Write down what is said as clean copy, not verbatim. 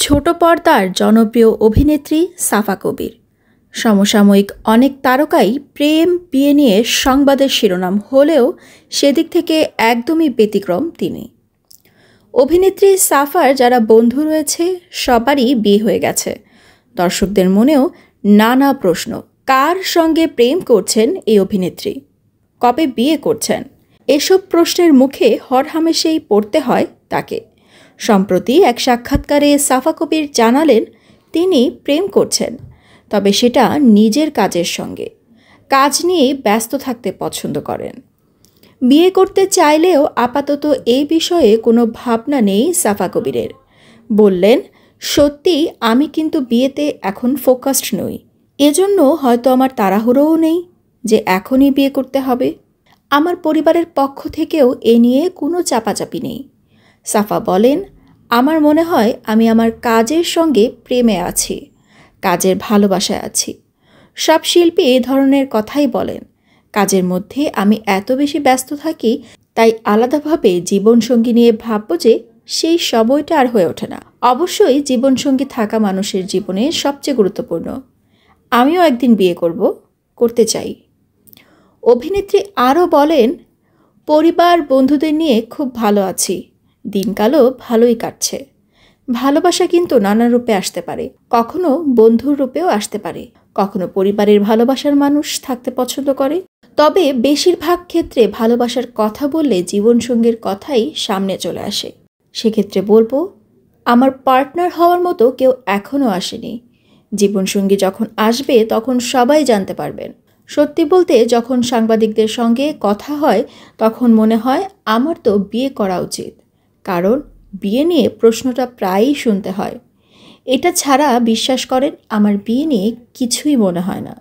ছোট পর্দার জনপ্রিয় অভিনেত্রী সাফা কবির। সমসাময়িক অনেক তারকাই প্রেম বিয়ে নিয়ে সংবাদের শিরোনাম হলেও সেদিক থেকে একদমই ব্যতিক্রম তিনি। অভিনেত্রী সাফার যারা বন্ধু রয়েছে সবারই বিয়ে হয়ে গেছে। দর্শকদের মনেও নানা প্রশ্ন, কার সঙ্গে প্রেম করছেন এই অভিনেত্রী, কবে বিয়ে করছেন, এসব প্রশ্নের মুখে হরহামেশেই পড়তে হয় তাকে। সম্প্রতি এক সাক্ষাৎকারে সাফা কবির জানালেন তিনি প্রেম করছেন, তবে সেটা নিজের কাজের সঙ্গে, কাজ নিয়ে ব্যস্ত থাকতে পছন্দ করেন। বিয়ে করতে চাইলেও আপাতত এই বিষয়ে কোনো ভাবনা নেই সাফা কবিরের। বললেন, সত্যি আমি কিন্তু বিয়েতে এখন ফোকাসড নই, এজন্য হয়তো আমার তাড়াহুড়োও নেই যে এখনই বিয়ে করতে হবে। আমার পরিবারের পক্ষ থেকেও এ নিয়ে কোনো চাপাচাপি নেই। সাফা বলেন, আমার মনে হয় আমি আমার কাজের সঙ্গে প্রেমে আছি, কাজের ভালোবাসায় আছি। সব শিল্পী এই ধরনের কথাই বলেন, কাজের মধ্যে আমি এত বেশি ব্যস্ত থাকি, তাই আলাদাভাবে জীবনসঙ্গী নিয়ে ভাবব যে সেই সময়টা আর হয়ে ওঠে না। অবশ্যই জীবনসঙ্গী থাকা মানুষের জীবনে সবচেয়ে গুরুত্বপূর্ণ। আমিও একদিন বিয়ে করতে চাই। অভিনেত্রী আরও বলেন, পরিবার বন্ধুদের নিয়ে খুব ভালো আছি, দিনকালও ভালোই কাটছে। ভালোবাসা কিন্তু নানা রূপে আসতে পারে, কখনো বন্ধুর রূপেও আসতে পারে, কখনো পরিবারের ভালোবাসার মানুষ থাকতে পছন্দ করে। তবে বেশিরভাগ ক্ষেত্রে ভালোবাসার কথা বললে জীবনসঙ্গীর কথাই সামনে চলে আসে। সেক্ষেত্রে বলবো, আমার পার্টনার হওয়ার মতো কেউ এখনও আসেনি। জীবনসঙ্গী যখন আসবে তখন সবাই জানতে পারবেন। সত্যি বলতে যখন সাংবাদিকদের সঙ্গে কথা হয় তখন মনে হয় আমার তো বিয়ে করা উচিত, কারণ বিয়ে নিয়ে প্রশ্নটা প্রায়ই শুনতে হয়। এটা ছাড়া বিশ্বাস করেন আমার বিয়ে নিয়ে কিছুই মনে হয় না।